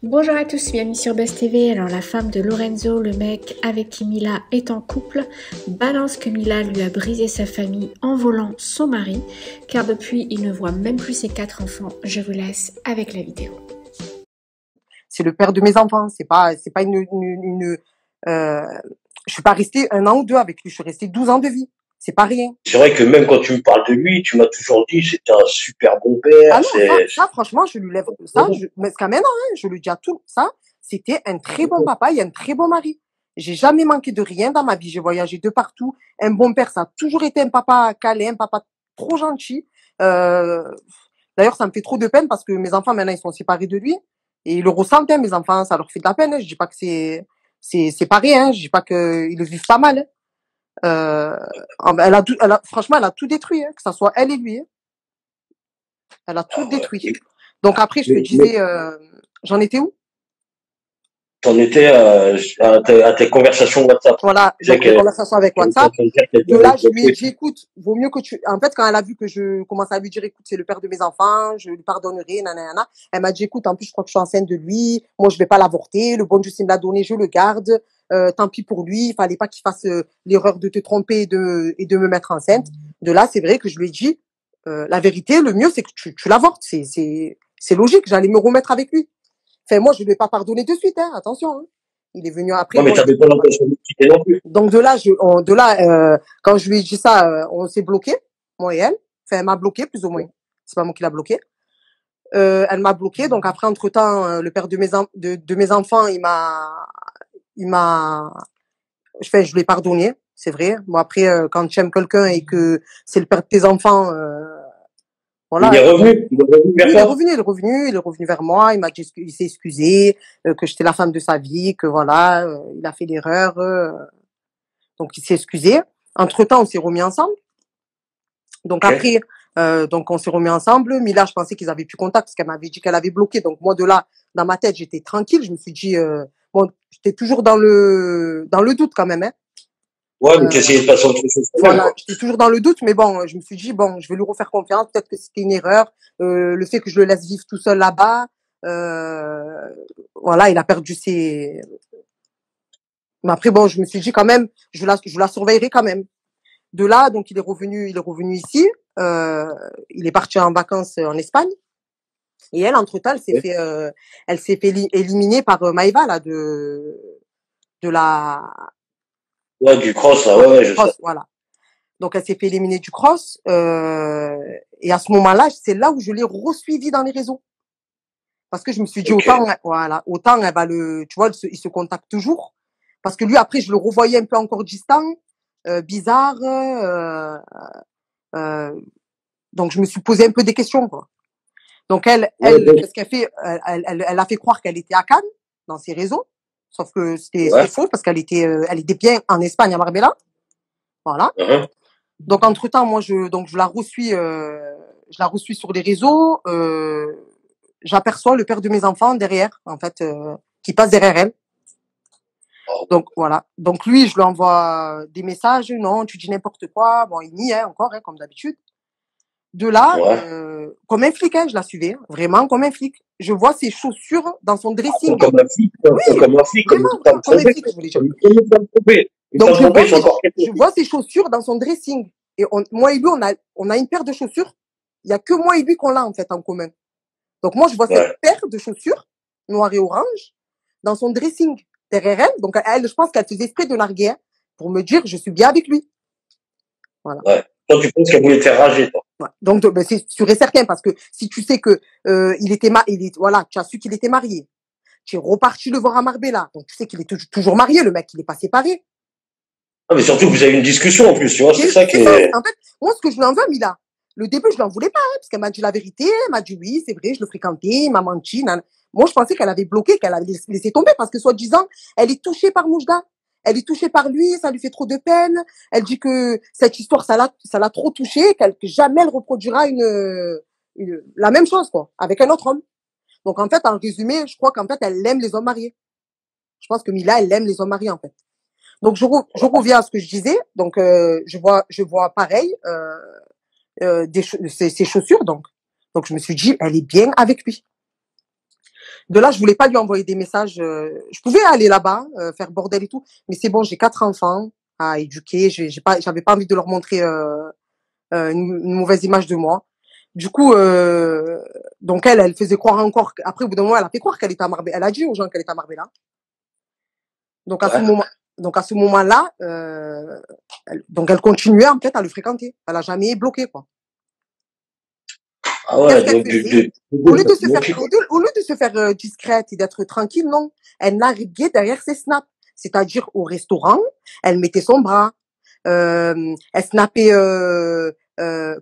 Bonjour à tous, bienvenue sur Buzz TV. Alors la femme de Lorenzo, le mec avec qui Mila est en couple, balance que Mila lui a brisé sa famille en volant son mari, car depuis il ne voit même plus ses 4 enfants. Je vous laisse avec la vidéo. C'est le père de mes enfants, c'est pas je suis pas restée 1 an ou 2 avec lui, je suis restée 12 ans de vie. C'est pas rien. C'est vrai que même quand tu me parles de lui, tu m'as toujours dit c'était un super bon père. Ah non, ça franchement, je lui lève ça, mais jusqu'à maintenant, hein, je le dis à tout ça, c'était un très bon papa et un très bon mari. J'ai jamais manqué de rien dans ma vie, j'ai voyagé de partout. Un bon père, ça a toujours été un papa câlin, un papa trop gentil. D'ailleurs, ça me fait trop de peine parce que mes enfants maintenant ils sont séparés de lui et ils le ressentent, hein, mes enfants, ça leur fait de la peine. Hein. Je dis pas que c'est pas rien, hein. Je dis pas que ils le vivent pas mal. Hein. Franchement, elle a tout détruit, hein, que ça soit elle et lui. Hein. Elle a tout détruit. Donc après, je te disais, j'en étais où? T'en étais à tes conversations WhatsApp. Voilà, donc les conversations avec WhatsApp. De là, je lui ai dit, écoute, vaut mieux que tu... En fait, quand elle a vu que je commençais à lui dire, écoute, c'est le père de mes enfants, je lui pardonnerai, nanana, elle m'a dit, écoute, en plus, je crois que je suis enceinte de lui, moi, je vais pas l'avorter, le bon Dieu, s'il me l'a donné, je le garde, tant pis pour lui, il fallait pas qu'il fasse l'erreur de te tromper et de me mettre enceinte. De là, c'est vrai que je lui ai dit, la vérité, le mieux, c'est que tu l'avortes, c'est logique, j'allais me remettre avec lui. Enfin, moi, je ne lui ai pas pardonné de suite, hein, attention. Hein. Il est venu après. Non, mais t'avais pas l'impression de quitter non plus. Donc de là, quand je lui ai dit ça, on s'est bloqué, moi et elle. Enfin, elle m'a bloqué plus ou moins. C'est pas moi qui l'a bloqué. Elle m'a bloqué. Donc après, entre-temps, le père de mes enfants, enfin, je lui ai pardonné, c'est vrai. Bon après, quand tu aimes quelqu'un et que c'est le père de tes enfants. Voilà. Il est revenu vers toi. Il est revenu vers moi, il s'est excusé, que j'étais la femme de sa vie, que voilà, il a fait l'erreur, donc il s'est excusé. Entre-temps, on s'est remis ensemble. Donc après, donc on s'est remis ensemble. Mila, je pensais qu'ils avaient plus contact parce qu'elle m'avait dit qu'elle avait bloqué. Donc moi de là, dans ma tête, j'étais tranquille. Je me suis dit, bon, j'étais toujours dans le doute quand même, hein. Ouais, mais t'essayais de passer autre chose. Voilà, j'étais toujours dans le doute, mais bon, je me suis dit, bon, je vais lui refaire confiance, peut-être que c'était une erreur, le fait que je le laisse vivre tout seul là-bas, voilà, il a perdu ses... Mais après, bon, je me suis dit quand même, je la surveillerai quand même. De là, donc, il est revenu ici, il est parti en vacances en Espagne, et elle, entre-temps, elle s'est fait éliminer par Maëva, là, de la... Ouais, du cross, là, ouais, je sais. Voilà. Donc, elle s'est fait éliminer du cross. Et à ce moment-là, c'est là où je l'ai re-suivi dans les réseaux. Parce que je me suis dit, autant elle va tu vois, il se contacte toujours. Parce que lui, après, je le revoyais un peu encore distant, bizarre. Donc, je me suis posé un peu des questions, quoi. Donc, qu'est-ce qu'elle fait? Elle a fait croire qu'elle était à Cannes, dans ses réseaux. Sauf que c'était faux, parce qu'elle était bien en Espagne, à Marbella. Voilà. Donc entre-temps, moi je la reçus sur les réseaux, j'aperçois le père de mes enfants derrière en fait qui passe derrière elle. Donc voilà. Donc lui, je lui envoie des messages, non, tu dis n'importe quoi. Bon, il nie encore comme d'habitude. De là comme un flic, je la suivais, vraiment comme un flic. Je vois ses chaussures dans son dressing. Comme un flic, comme un flic, comme un flic, je voulais dire. Donc je vois ses chaussures dans son dressing. Et moi et lui, on a une paire de chaussures. Il y a que moi et lui qu'on l'a en fait en commun. Donc moi, je vois cette paire de chaussures noires et orange dans son dressing derrière elle. Donc elle, je pense qu'elle faisait exprès de larguer pour me dire je suis bien avec lui. Voilà. Ouais. Toi, tu penses qu'elle voulait te faire rager, toi. Ouais. Donc c'est sûr et certain parce que si tu sais que voilà, tu as su qu'il était marié. Tu es reparti le voir à Marbella. Donc tu sais qu'il est toujours marié, le mec, il est pas séparé. Ah, mais surtout, vous avez une discussion en plus, tu vois, c'est ça qui est... En fait, moi, ce que je lui en veux, Mila, le début, je lui en voulais pas, parce qu'elle m'a dit la vérité, elle m'a dit oui, c'est vrai, je le fréquentais, il m'a menti. Moi, je pensais qu'elle avait bloqué, qu'elle avait laissé tomber, parce que soi-disant, elle est touchée par Moujda. Elle est touchée par lui, ça lui fait trop de peine. Elle dit que cette histoire, ça l'a trop touchée, que jamais elle reproduira la même chose, quoi, avec un autre homme. Donc, en fait, en résumé, je crois qu'en fait, elle aime les hommes mariés. Je pense que Mila, elle aime les hommes mariés, en fait. Donc je reviens à ce que je disais. Donc je vois pareil ses chaussures. Donc je me suis dit, elle est bien avec lui. De là, je voulais pas lui envoyer des messages. Je pouvais aller là-bas, faire bordel et tout, mais c'est bon, j'ai 4 enfants à éduquer. J'avais pas envie de leur montrer une mauvaise image de moi. Du coup, donc elle faisait croire encore. Après, au bout d'un moment, elle a fait croire qu'elle était à Marbella. Elle a dit aux gens qu'elle était à Marbella. Donc à ce Ouais. moment, donc à ce moment-là, donc elle continuait en fait à le fréquenter. Elle a jamais bloqué quoi. Ah Qu'est-ce ouais, qu'elle donc faisait? Au lieu de se faire discrète et d'être tranquille, non. Elle narguait derrière ses snaps. C'est-à-dire au restaurant, elle mettait son bras, elle snappait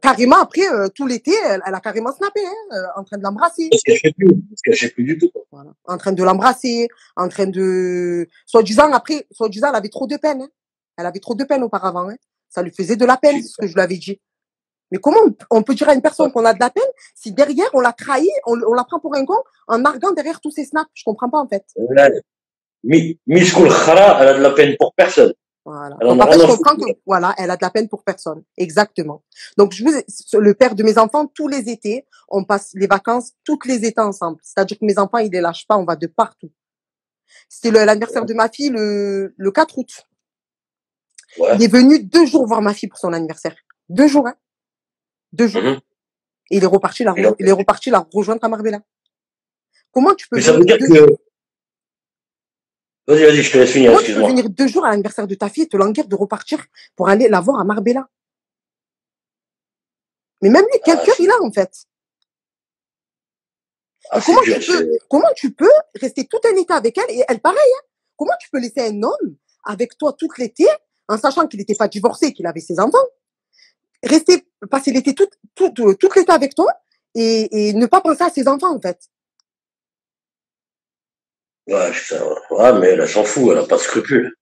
carrément après tout l'été, elle a carrément snappé, hein, en train de l'embrasser. Parce qu'elle sait plus du tout. Voilà. En train de l'embrasser, en train de soi-disant elle avait trop de peine. Hein. Elle avait trop de peine auparavant. Hein. Ça lui faisait de la peine, c'est ce que je lui avais dit. Mais comment on peut dire à une personne qu'on a de la peine si derrière on l'a trahi, on la prend pour un con en narguant derrière tous ces snaps? Je comprends pas en fait. Miss Koul Khara, elle a de la peine pour personne. Voilà. Elle en Donc a en fait, rien je à comprends foutre. que voilà, elle a de la peine pour personne. Exactement. Donc le père de mes enfants, tous les étés, on passe les vacances toutes les étés ensemble. C'est-à-dire que mes enfants, ils les lâchent pas, on va de partout. C'était l'anniversaire de ma fille le 4 août. Ouais. Il est venu 2 jours voir ma fille pour son anniversaire. 2 jours, hein. 2 jours. Et il est reparti la rejoindre à Marbella. Comment tu peux Mais ça venir veut dire que... Vas-y, je te laisse finir, Comment tu peux excuse-moi. venir 2 jours à l'anniversaire de ta fille et te languir de repartir pour aller la voir à Marbella? Mais même lui, quel cœur il a, en fait? Et comment tu peux rester tout un été avec elle et elle pareil, hein? Comment tu peux laisser un homme avec toi tout l'été en sachant qu'il n'était pas divorcé et qu'il avait ses enfants? Passer l'été tout l'été avec toi et ne pas penser à ses enfants, en fait. Ouais, putain, ouais, mais elle s'en fout, elle a pas de scrupules.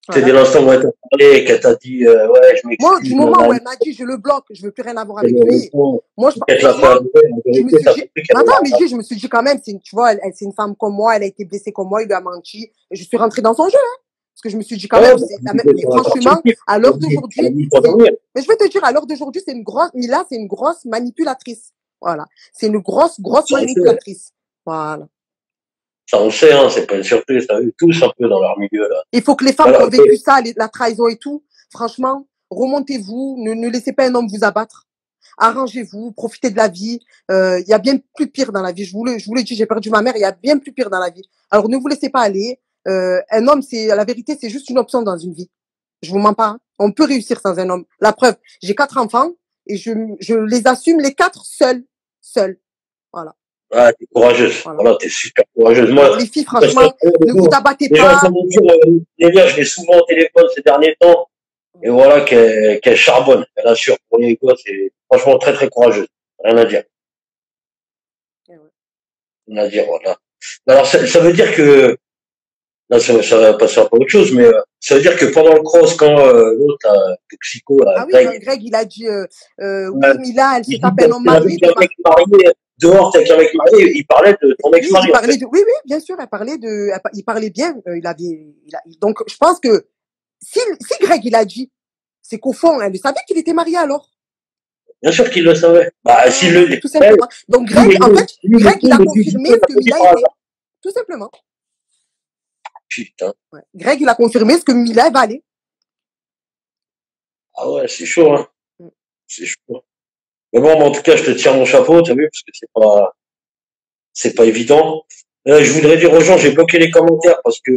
Voilà. C'est dès l'instant où elle t'a parlé, qu'elle t'a dit, ouais, je m'excuse. Moi, du moment où elle m'a dit, je le bloque, je veux plus rien avoir avec lui. Moi, je me suis dit, attends, mais je me suis dit quand même, tu vois, c'est une femme comme moi, elle a été blessée comme moi, il lui a menti, et je suis rentrée dans son jeu, hein. Parce que je me suis dit quand même, mais franchement, à l'heure d'aujourd'hui, mais je vais te dire, à l'heure d'aujourd'hui, Mila, c'est une grosse manipulatrice. Voilà. C'est une grosse manipulatrice. Voilà. Ça, on sait, hein, c'est pas une surprise, t'as vu tous un peu dans leur milieu, là. Il faut que les femmes qui ont vécu ça, la trahison et tout, franchement, remontez-vous, ne laissez pas un homme vous abattre. Arrangez-vous, profitez de la vie. Il y a bien plus pire dans la vie. Je vous le dis, j'ai perdu ma mère, il y a bien plus pire dans la vie. Alors ne vous laissez pas aller. Un homme, la vérité, c'est juste une option dans une vie. Je vous mens pas. Hein. On peut réussir sans un homme. La preuve, j'ai 4 enfants et je les assume les 4 seuls. Voilà. Ouais, t'es courageuse. Voilà, t'es super courageuse. Moi, les filles, franchement, ne vous abattez pas. Les gens, comment dire, Nélia, je l'ai souvent au téléphone ces derniers temps. Et voilà qu'elle charbonne. Elle assure pour les gosses. C'est franchement très, très courageuse. Rien à dire. Rien à dire, voilà. Alors, ça veut dire que, là, ça va passer un peu autre chose, mais ça veut dire que pendant le cross, quand l'autre, Toxico, là, Greg, il a dit, oui, Mila, elle se tape un homme marié. Dehors, t'es avec un mec marié, il parlait de ton ex-mari. Oui, bien sûr, il parlait bien, donc, je pense que, si Greg, il a dit, c'est qu'au fond, elle savait qu'il était marié alors. Bien sûr qu'il le savait. Bah, s'il le, tout simplement. Donc, Greg, en fait, Greg, il a confirmé ce que Mila était. Tout simplement. Putain. Ouais. Greg, il a confirmé ce que Mila va aller. Ah ouais, c'est chaud, hein. C'est chaud. Mais bon, en tout cas, je te tire mon chapeau, t'as vu, parce que c'est pas évident. Je voudrais dire aux gens, j'ai bloqué les commentaires parce que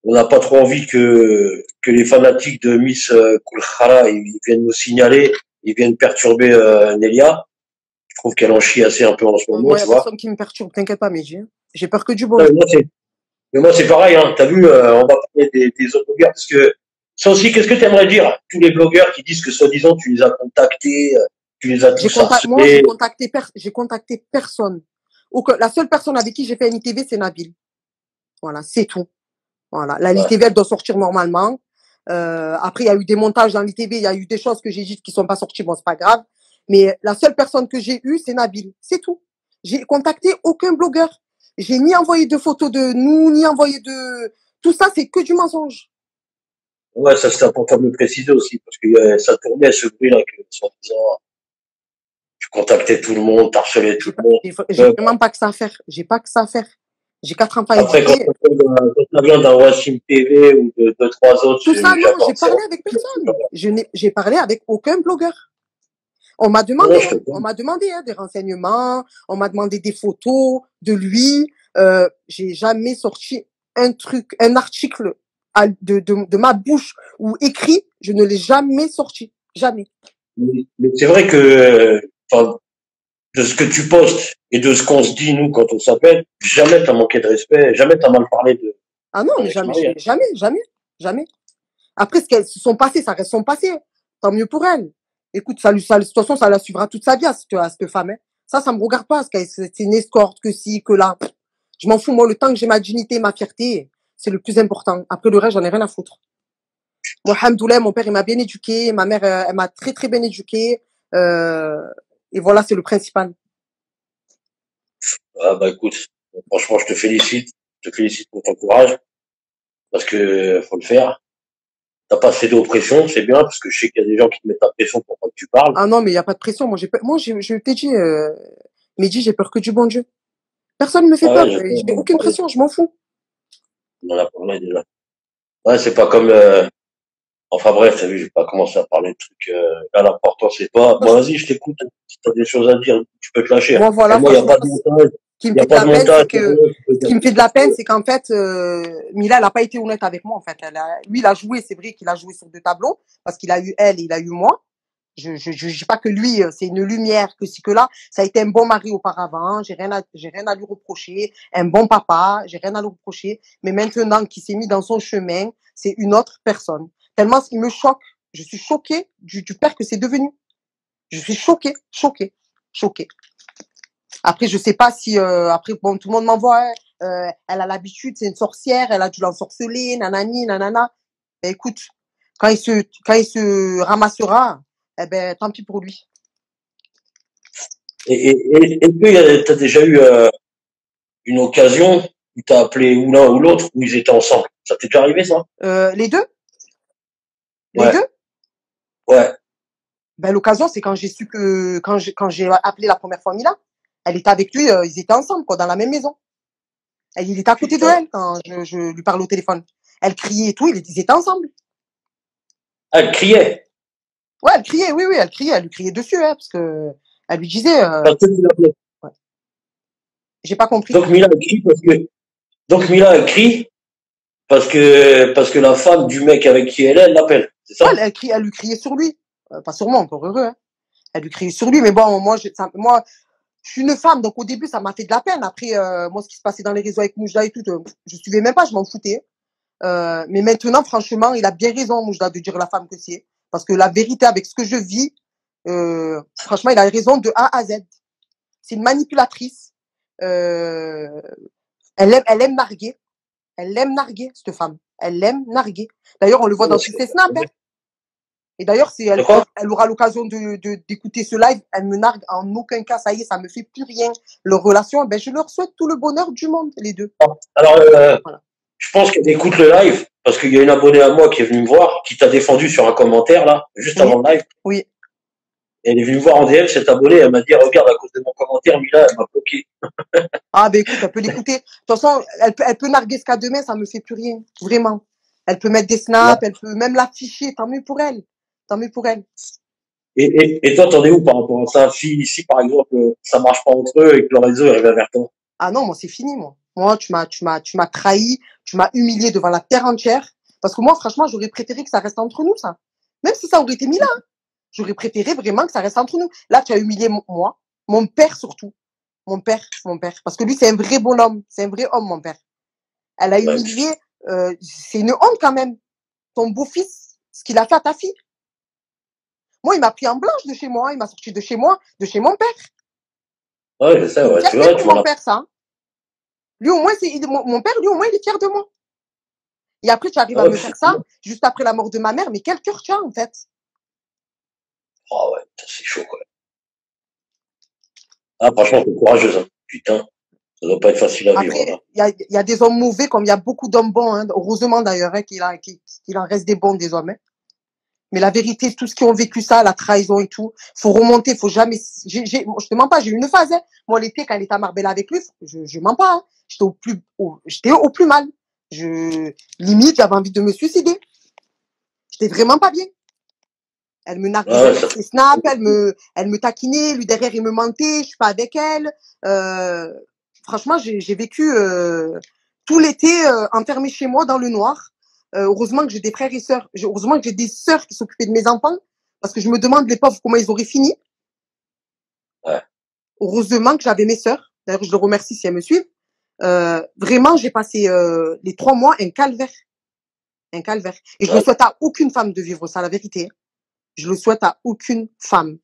on n'a pas trop envie que les fanatiques de Miss Koul Khara ils viennent nous signaler, ils viennent perturber Nelia. Je trouve qu'elle en chie assez un peu en ce moment. Moi, il y a personne qui me perturbe, t'inquiète pas, mais j'ai peur que du bon. Mais moi, c'est pareil, hein. T'as vu, on va parler des autres blogueurs parce que ça aussi, qu'est-ce que tu aimerais dire? Tous les blogueurs qui disent que soi-disant tu les as contactés, tu les as tous harcelés. Moi, j'ai contacté personne. La seule personne avec qui j'ai fait un ITV, c'est Nabil. Voilà, c'est tout. Voilà. La l'ITV, elle doit sortir normalement. Après, il y a eu des montages dans l'ITV, il y a eu des choses que j'ai dites qui sont pas sorties, bon, c'est pas grave. Mais la seule personne que j'ai eue, c'est Nabil. C'est tout. J'ai contacté aucun blogueur. J'ai ni envoyé de photos de nous, ni envoyé de... Tout ça, c'est que du mensonge. Ouais, ça c'est important de le préciser aussi, parce que ça tournait ce bruit-là, que soi-disant, tu contactais tout le monde, t'harcelais tout le monde. J'ai vraiment pas que ça à faire. J'ai pas que ça à faire. J'ai 4 enfants à Après, quand éduquer. ça vient d'un Wassim TV ou de 2-3 autres, Tout ça, non, j'ai j'avance. parlé avec personne. J'ai parlé avec aucun blogueur. On m'a Non, je te demandé des renseignements, on m'a demandé des photos de lui. J'ai jamais sorti un article de ma bouche ou écrit, je ne l'ai jamais sorti. Jamais. Mais c'est vrai que, enfin, de ce que tu postes et de ce qu'on se dit, nous, quand on s'appelle, jamais t'as manqué de respect, jamais t'as mal parlé de Ah non, ton mais ex-mari, hein. jamais. Après, ce qu'elles se sont passées, ça reste son passé. Tant mieux pour elle. Écoute, de toute façon, ça la suivra toute sa vie à cette femme. Hein. Ça me regarde pas. C'est une escorte, que ci, que là. Je m'en fous. Moi, le temps que j'ai ma dignité, ma fierté, c'est le plus important. Après le reste, j'en ai rien à foutre. Moi, alhamdoulilah, mon père, il m'a bien éduqué. Ma mère, elle m'a très, très bien éduqué. Et voilà, c'est le principal. Ah, bah, écoute, franchement, je te félicite. Je te félicite pour ton courage. Parce que, faut le faire. T'as pas cédé aux pressions, c'est bien, parce que je sais qu'il y a des gens qui te mettent la pression pour pas que tu parles. Ah non, mais il n'y a pas de pression. Je t'ai dit, Mehdi, j'ai peur que du bon Dieu. Personne ne me fait Ah peur. ouais, je sais, J'ai aucune pression, je m'en fous. on en a parlé déjà. Ouais, c'est pas comme, enfin bref, t'as vu, je vais pas commencer à parler de trucs, là, l'important c'est pas, bon, vas-y, je t'écoute, si t'as des choses à dire, tu peux te lâcher. Moi, voilà, Et moi, il n'y a franchement, pas de montage, qui me il y a fait de pas de la peine, montage, c'est que, tu peux ce dire qui me tout fait de ce que la tu peine, veux. c'est qu'en fait, Mila, elle a pas été honnête avec moi, en fait. Lui, il a joué, c'est vrai qu'il a joué sur 2 tableaux, parce qu'il a eu elle et il a eu moi. Je dis pas que lui, c'est une lumière, que si, que là. Ça a été un bon mari auparavant, j'ai rien à lui reprocher. Un bon papa, j'ai rien à lui reprocher. Mais maintenant qu'il s'est mis dans son chemin, c'est une autre personne. Tellement il me choque. Je suis choquée du père que c'est devenu. Je suis choquée. Après, je sais pas si après bon, tout le monde m'envoie. Hein, elle a l'habitude, c'est une sorcière, elle a dû l'ensorceler, nanani, nanana. Ben, écoute, quand il se ramassera, eh ben tant pis pour lui. Est-ce que t'as déjà eu, une occasion où t'as appelé ou l'un ou l'autre, où ils étaient ensemble? Ça t'est déjà arrivé, ça? Les deux, les Ouais, deux. ouais. Ben l'occasion, c'est quand j'ai su que quand j'ai appelé la première fois Mila, elle était avec lui, ils étaient ensemble quoi, dans la même maison. Il était à côté de Putain. elle quand je lui parlais au téléphone. Elle criait et tout, ils étaient ensemble. Ah, elle criait. Ouais, elle criait, oui, elle criait, elle lui criait dessus, hein, parce que elle lui disait, Parce que tu l'appelais. ouais, j'ai pas compris. Donc Mila, elle crie donc Mila, elle crie parce que la femme du mec avec qui elle est, elle l'appelle. C'est Ouais, ça? elle lui criait sur lui. Pas sur moi, encore heureux, hein. Elle lui criait sur lui, mais bon, moi, je suis une femme, donc au début, ça m'a fait de la peine. Après, moi, ce qui se passait dans les réseaux avec Moujda et tout, je suivais même pas, je m'en foutais. Mais maintenant, franchement, il a bien raison, Moujda, de dire la femme que c'est. Parce que la vérité, avec ce que je vis, franchement, il a raison de A à Z. C'est une manipulatrice. Euh, elle aime narguer. Elle aime narguer, cette femme. Elle aime narguer. D'ailleurs, on le voit dans tous ses snaps. Hein. Et d'ailleurs, si De quoi? elle aura l'occasion d'écouter ce live, elle me nargue en aucun cas. Ça y est, ça me fait plus rien. Leur relation, ben, je leur souhaite tout le bonheur du monde, les deux. Alors, Voilà. je pense qu'elle écoute le live parce qu'il y a une abonnée à moi qui est venue me voir, qui t'a défendu sur un commentaire là, juste Oui. avant le live. Oui. Elle est venue me voir en DM, cette abonnée, elle m'a dit regarde à cause de mon commentaire, Mila, elle m'a bloqué. Ah, ben écoute, elle peut l'écouter. De toute façon, elle peut narguer ce cas demain, ça me fait plus rien. Vraiment. Elle peut mettre des snaps, elle peut même l'afficher. Tant mieux pour elle. Tant mieux pour elle. Et toi, t'en es où par rapport à ça? Si par exemple ça marche pas entre eux et que le réseau est revient vers toi. Ah non, moi, c'est fini, moi. Moi, tu m'as trahi, tu m'as humilié devant la terre entière. Parce que moi, franchement, j'aurais préféré que ça reste entre nous, ça. Même si ça aurait été mis là, hein. J'aurais préféré vraiment que ça reste entre nous. Là, tu as humilié moi, mon père surtout. Mon père. Parce que lui, c'est un vrai bonhomme. C'est un vrai homme, mon père. Elle a Ouais. humilié, c'est une honte quand même. Ton beau-fils, ce qu'il a fait à ta fille. Moi, il m'a pris en blanche de chez moi, il m'a sorti de chez moi, de chez mon père. Ouais, je sais, C'est une ouais, tu fierté vois, tu pour m'en mon as. père, ça. Hein. Lui, au moins, mon père, lui, au moins, il est fier de moi. Et après, tu arrives à Ouais, me faire ça, juste après la mort de ma mère, mais quel cœur tu as, en fait. oh ouais, c'est chaud quoi. Ah, franchement, c'est courageuse, hein. Putain, ça doit pas être facile à vivre, Après, là. il y a des hommes mauvais comme il y a beaucoup d'hommes bons, hein. Heureusement d'ailleurs, hein, qu'il en reste des bons, des hommes. Hein. Mais la vérité, tous qui ont vécu ça, la trahison et tout, faut remonter, faut jamais, je te mens pas, j'ai eu une phase, hein. Moi, l'été, quand elle était à Marbella avec lui, je mens pas, hein. J'étais au plus mal. Limite, j'avais envie de me suicider. J'étais vraiment pas bien. Elle me narguait sur ses snaps, elle me taquinait, lui derrière il me mentait, je suis pas avec elle. Franchement, j'ai vécu tout l'été enfermé chez moi dans le noir. Heureusement que j'ai des frères et sœurs. Heureusement que j'ai des sœurs qui s'occupaient de mes enfants, parce que je me demande les pauvres comment ils auraient fini. Ouais. Heureusement que j'avais mes sœurs. D'ailleurs, je le remercie si elles me suivent. Vraiment, j'ai passé les 3 mois un calvaire. Un calvaire. Et je ne souhaite à aucune femme de vivre ça, la vérité. Je le souhaite à aucune femme.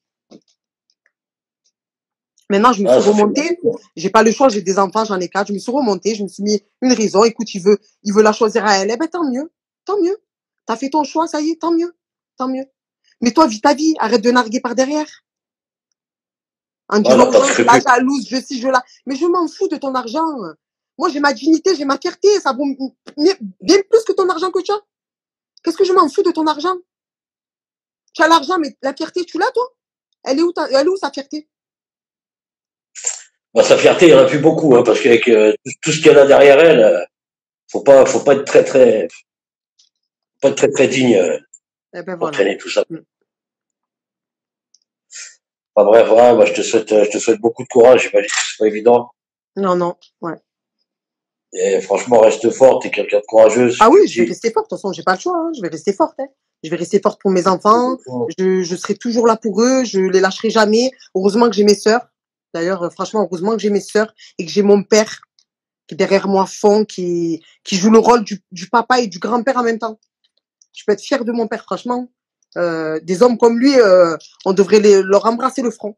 Maintenant, je me suis remontée. J'ai pas le choix, j'ai des enfants, j'en ai 4. Je me suis remontée, je me suis mis une raison. Écoute, il veut la choisir à elle. Eh ben, tant mieux. Tant mieux. T'as fait ton choix, ça y est, tant mieux. Tant mieux. Mais toi, vis ta vie. Arrête de narguer par derrière. En disant, la jalouse, je suis, je la. Mais je m'en fous de ton argent. Moi, j'ai ma dignité, j'ai ma fierté. Ça vaut bien plus que ton argent que tu as. Qu'est-ce que je m'en fous de ton argent? Tu as l'argent, mais la fierté, tu l'as, toi? Elle est où sa fierté? Bah, sa fierté, il n'y en a plus beaucoup, hein, parce qu'avec tout ce qu'elle a derrière elle, faut pas être très digne pour traîner tout ça. Enfin bref, ouais, bah, je te souhaite beaucoup de courage, j'imagine que c'est pas évident. Non, ouais. Et franchement, reste forte, t'es quelqu'un de courageuse. Ah oui, je vais rester forte, de toute façon, j'ai pas le choix, hein. Je vais rester forte, hein. Je vais rester forte pour mes enfants, je serai toujours là pour eux, je les lâcherai jamais. Heureusement que j'ai mes sœurs. D'ailleurs, franchement, heureusement que j'ai mes sœurs et que j'ai mon père qui est derrière moi à fond, qui joue le rôle du papa et du grand-père en même temps. Je peux être fière de mon père, franchement. Des hommes comme lui, on devrait leur embrasser le front.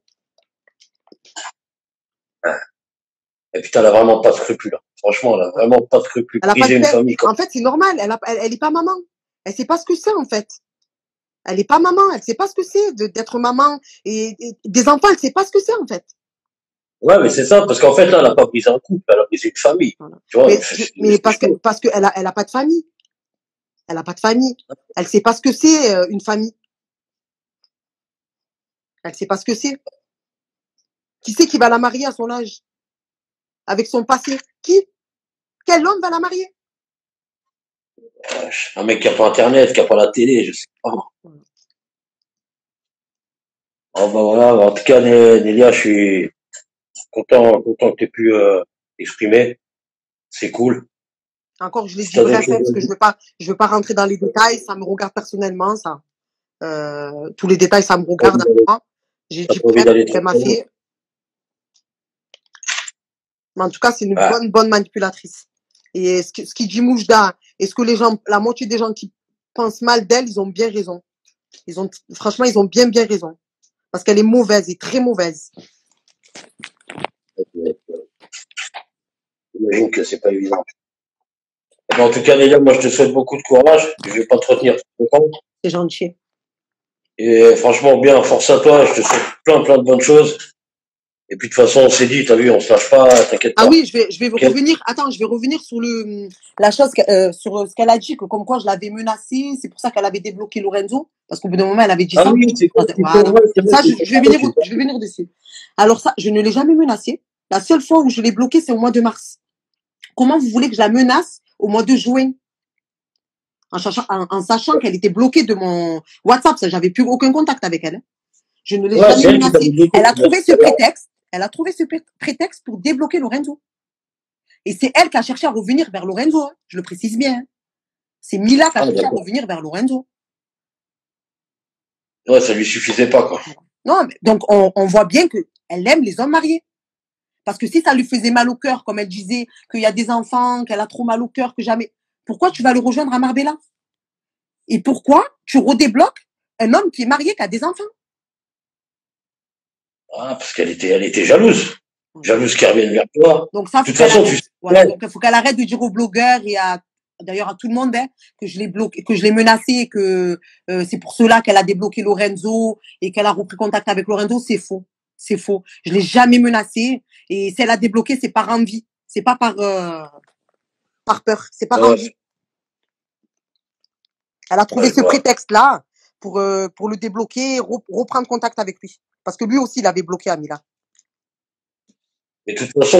Et putain, elle a vraiment pas de scrupules. Franchement, elle a vraiment pas de scrupules. Elle a pas de famille. En fait, c'est normal. Elle est pas maman. Elle sait pas ce que c'est, en fait. Elle est pas maman. Elle sait pas ce que c'est d'être maman et des enfants. Elle sait pas ce que c'est, en fait. Ouais, mais c'est ça, parce qu'en fait, là, elle a pas brisé un couple, elle a brisé une famille. Voilà. Tu vois, mais parce que elle a pas de famille. Elle a pas de famille. Elle sait pas ce que c'est, une famille. Elle sait pas ce que c'est. Qui c'est qui va la marier à son âge? Avec son passé? Qui? Quel homme va la marier? Un mec qui a pas internet, qui a pas la télé, je sais pas. Oh, bah voilà, en tout cas, Nélia, je suis content que tu aies pu exprimer. C'est cool. Encore, je l'ai dit, bref, parce que je veux pas rentrer dans les détails, ça me regarde personnellement, ça. Tous les détails, ça me regarde à moi. J'ai dit bref, qu'elle m'a fait. Mais en tout cas, c'est une bonne manipulatrice. Et ce qui dit Moujda, et ce que la moitié des gens qui pensent mal d'elle, ils ont bien raison. Franchement, ils ont bien raison. Parce qu'elle est mauvaise et très mauvaise. J'imagine que c'est pas évident. En tout cas, Nélia, moi, je te souhaite beaucoup de courage. Je vais pas te retenir tout le temps. C'est gentil. Et franchement, bien, force à toi. Je te souhaite plein de bonnes choses. Et puis, de toute façon, on s'est dit, t'as vu, on se lâche pas, t'inquiète pas. Ah oui, je vais revenir. Attends, je vais revenir sur la chose, sur ce qu'elle a dit, que comme quoi je l'avais menacée. C'est pour ça qu'elle avait débloqué Lorenzo. Parce qu'au bout d'un moment, elle avait dit ça. Oui, c'est quoi, voilà. Ça, je vais venir dessus. Alors ça, je ne l'ai jamais menacée. La seule fois où je l'ai bloquée, c'est au mois de mars. Comment vous voulez que je la menace au mois de juin? En sachant qu'elle était bloquée de mon WhatsApp, ça, j'avais plus aucun contact avec elle. Je ne l'ai jamais menacée. Elle a trouvé ce prétexte. Elle a trouvé ce prétexte pour débloquer Lorenzo. Et c'est elle qui a cherché à revenir vers Lorenzo. Hein. Je le précise bien. Hein. C'est Mila qui a cherché à revenir vers Lorenzo. Ouais, ça lui suffisait pas, quoi. Non, mais donc on voit bien qu'elle aime les hommes mariés. Parce que si ça lui faisait mal au cœur, comme elle disait, qu'il y a des enfants, qu'elle a trop mal au cœur, que jamais. Pourquoi tu vas le rejoindre à Marbella? Et pourquoi tu redébloques un homme qui est marié, qui a des enfants? Ah, parce qu'elle était jalouse. Jalouse qu'elle revienne vers toi. Donc ça, de toute façon, donc il faut qu'elle arrête de dire aux blogueurs et d'ailleurs à tout le monde, hein, que je l'ai bloqué, que je l'ai menacé et que c'est pour cela qu'elle a débloqué Lorenzo et qu'elle a repris contact avec Lorenzo. C'est faux. C'est faux. Je l'ai jamais menacée. Et si elle a débloqué, c'est par envie. C'est pas par peur. C'est par envie. Elle a trouvé ce prétexte-là pour le débloquer, reprendre contact avec lui. Parce que lui aussi, il avait bloqué Amila. Et de toute façon,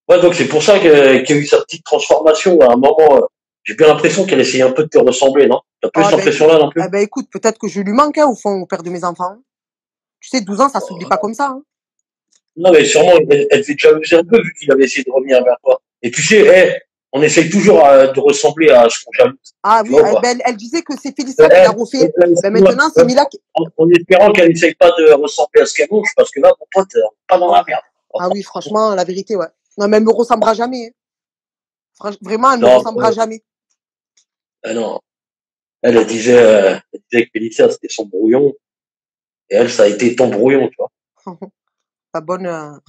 ouais, donc c'est pour ça qu'il y a eu sa petite transformation. À un moment, j'ai bien l'impression qu'elle essayait un peu de te ressembler, non? T'as plus cette impression-là non plus? Eh ben, écoute, peut-être que je lui manque, au fond, au père de mes enfants. Tu sais, 12 ans, ça s'oublie pas comme ça. Hein. Non, mais sûrement, elle devait te jalouser un peu vu qu'il avait essayé de revenir vers toi. Et tu sais, on essaye toujours de ressembler à ce qu'on jalouse. Ah oui, elle disait que c'est Félicia qui l'a refait. Ben, maintenant, c'est Mila qui... En espérant qu'elle n'essaye pas de ressembler à ce qu'elle mange, parce que là, mon pote, pas dans la merde. Ah oui, franchement, la vérité, ouais. Non, mais elle me ressemblera jamais. Hein. Vraiment, elle me ressemblera jamais. Non. Elle disait que Félicia, c'était son brouillon. Et elle, ça a été ton brouillon, tu vois. La bonne...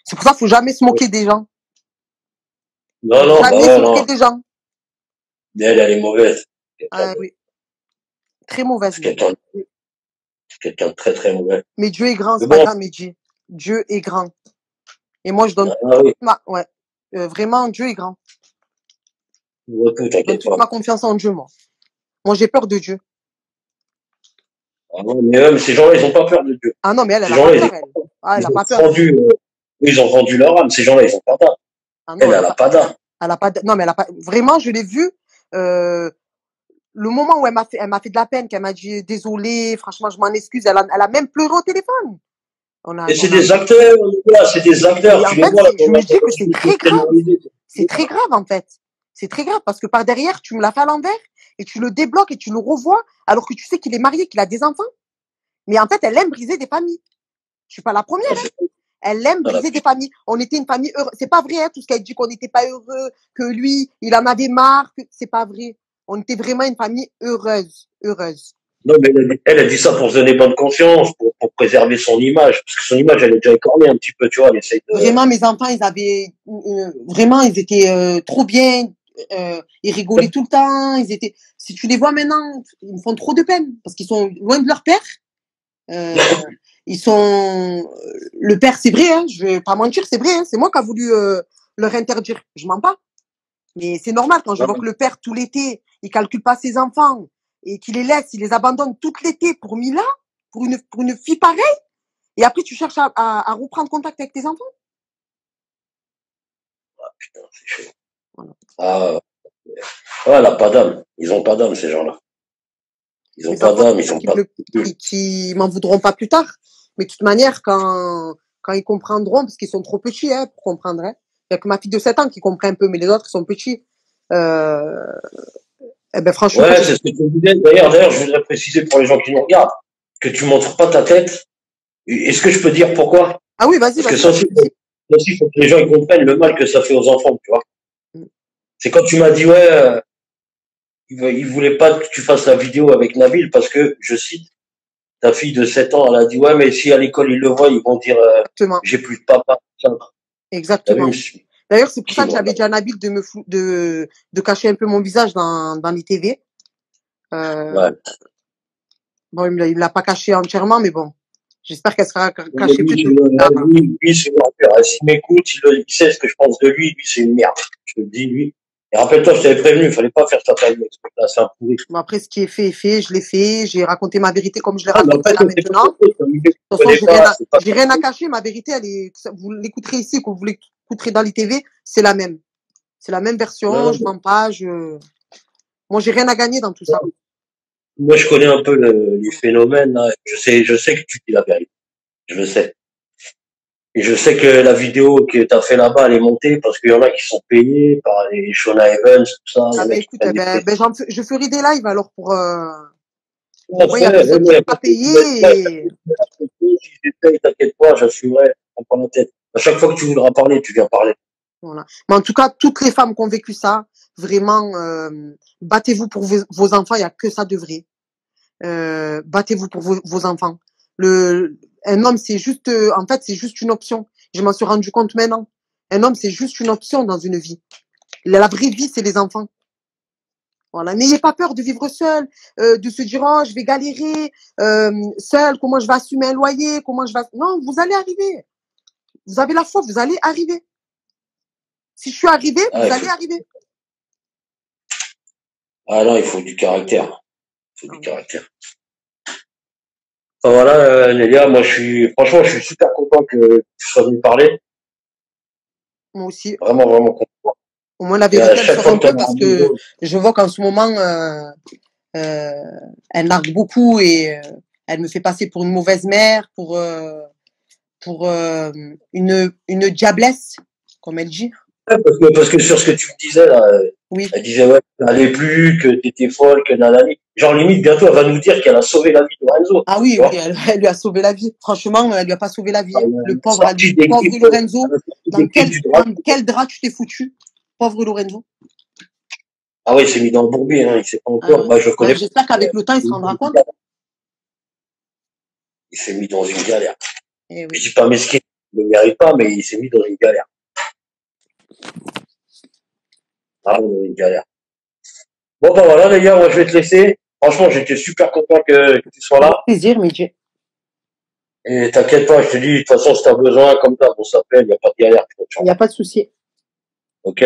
C'est pour ça qu'il faut jamais se moquer des gens. Non, jamais se moquer des gens. Mais elle est mauvaise. Ah oui. Très mauvaise. C'est quelqu'un de très, très mauvais. Mais Dieu est grand, c'est pas grave, mais Dieu est grand. Et moi, je donne ouais. Vraiment, Dieu est grand. Ouais, je donne toute ma confiance en Dieu, moi. Moi, j'ai peur de Dieu. Ah non, mais ces gens-là, ils ont pas peur de Dieu. Ah non, mais elle a pas peur, elle. Ah, elle a pas peur. Ils ont vendu leur âme. Ces gens-là, ils ont pas d'âme. Ah non, elle a pas d'âme. Elle a pas non, mais elle a pas, vraiment, je l'ai vu, le moment où elle m'a fait de la peine, qu'elle m'a dit désolé, franchement, je m'en excuse, elle a même pleuré au téléphone. Et c'est des acteurs, c'est des acteurs. En fait, je me dis que c'est très grave. C'est très grave, en fait. C'est très grave parce que par derrière, tu me l'as fait à l'envers et tu le débloques et tu le revois alors que tu sais qu'il est marié, qu'il a des enfants. Mais en fait, elle aime briser des familles. Je suis pas la première. Hein. Elle aime briser des familles. On était une famille heureuse. C'est pas vrai, hein, tout ce qu'elle dit qu'on n'était pas heureux, que lui, il en avait marre. C'est pas vrai. On était vraiment une famille heureuse. Non, mais elle a dit ça pour se donner bonne conscience, pour préserver son image. Parce que son image, elle est déjà écornée un petit peu, tu vois. Elle essaie de... Vraiment, mes enfants, ils avaient, vraiment, ils étaient trop bien. Ils rigolaient tout le temps. Ils étaient, si tu les vois maintenant, ils me font trop de peine parce qu'ils sont loin de leur père. Ils sont, le père, c'est vrai, hein, je vais pas mentir, c'est vrai, hein, c'est moi qui a voulu leur interdire. Je mens pas. Mais c'est normal quand je vois que le père tout l'été, il calcule pas ses enfants et qu'il les laisse, il les abandonne tout l'été pour Mila, pour une fille pareille. Et après tu cherches à reprendre contact avec tes enfants. Ah putain, c'est chaud. Voilà. Ah, elle a pas d'âme. Ils ont pas d'âme ces gens-là. Ils ont pas d'âme, ils sont pas. Qui m'en voudront pas plus tard. Mais de toute manière, quand ils comprendront, parce qu'ils sont trop petits, hein, pour comprendre, hein. Il y a que ma fille de 7 ans qui comprend un peu, mais les autres, ils sont petits. Eh ben, franchement. Ouais, c'est ce que tu disais. D'ailleurs, je voudrais préciser pour les gens qui nous regardent, que tu montres pas ta tête. Est-ce que je peux dire pourquoi? Ah oui, vas-y, Parce que ça aussi, il faut que les gens ils comprennent le mal que ça fait aux enfants, tu vois. C'est quand tu m'as dit, ouais, il voulait pas que tu fasses la vidéo avec Nabil parce que, je cite, ta fille de 7 ans, elle a dit, ouais, mais si à l'école ils le voient, ils vont dire, j'ai plus de papa. Exactement. D'ailleurs, c'est pour ça que j'avais dit à Nabil de cacher un peu mon visage dans les TV. Ouais. Bon, il l'a pas caché entièrement, mais bon. J'espère qu'elle sera cachée plus tôt. Lui, c'est mon père. S'il m'écoute, il sait ce que je pense de lui. Lui, c'est une merde. Je te le dis, lui. Et rappelle-toi, je t'avais prévenu, il fallait pas faire ça avec là, c'est un pourri. Bon, après, ce qui est fait est fait, je l'ai fait, j'ai raconté ma vérité comme je l'ai racontée là maintenant. De toute façon, j'ai rien à cacher, ma vérité, elle est, vous l'écouterez ici, que vous l'écouterez dans les TV, c'est la même. C'est la même version, je mens pas, moi, j'ai rien à gagner dans tout ça. Moi, je connais un peu les phénomènes, là. Je sais que tu dis la vérité. Je le sais. Et je sais que la vidéo que tu as fait là-bas, elle est montée parce qu'il y en a qui sont payés par les Shona Evans, tout ça. Ah, ben, écoute, je ferai des lives alors pour, il y a personne qui n'est pas payé et... T'inquiète pas, j'assumerai, prends pas la tête. À chaque fois que tu voudras parler, tu viens parler. Voilà. Mais en tout cas, toutes les femmes qui ont vécu ça, vraiment, battez-vous pour vos enfants, il n'y a que ça de vrai. Battez-vous pour vos enfants. Un homme, c'est juste, en fait, c'est juste une option. Je m'en suis rendu compte maintenant. Un homme, c'est juste une option dans une vie. La vraie vie, c'est les enfants. Voilà. N'ayez pas peur de vivre seul, de se dire, oh, je vais galérer, seul, comment je vais assumer un loyer, non, vous allez arriver. Vous avez la foi, vous allez arriver. Si je suis arrivé, vous allez arriver. Ah non, il faut du caractère. faut du caractère. Enfin, voilà, Nélia, moi, franchement, je suis super content que tu sois venu parler. Moi aussi. Vraiment, vraiment content. Au moins, la vérité, elle sort un peu parce que je vois qu'en ce moment, elle nargue beaucoup et elle me fait passer pour une mauvaise mère, pour une diablesse, comme elle dit. Parce que sur ce que tu me disais, là, oui. Elle disait, ouais, tu n'allais plus, que t'étais folle, que nanani. Genre, limite, bientôt, elle va nous dire qu'elle a sauvé la vie de Lorenzo. Ah oui, oui, elle lui a sauvé la vie. Franchement, elle lui a pas sauvé la vie. Le pauvre Lorenzo. Dans quel drap tu t'es foutu? Pauvre Lorenzo. Ah oui, il s'est mis dans le bourbier, hein, il sait pas encore. Ah, je connais. J'espère qu'avec le temps, il se rendra compte. Il s'est mis dans une galère. Oui. Je dis pas mesquin, il ne le mérite pas, mais il s'est mis dans une galère. Ah, dans une galère. Bon, ben voilà, les gars, moi, je vais te laisser. Franchement, j'étais super content que tu sois là. Avec plaisir, Mehdi. Et t'inquiète pas, je te dis, de toute façon, si t'as besoin, comme ça, on s'appelle, il n'y a pas de galère. Il n'y a pas de souci. Ok?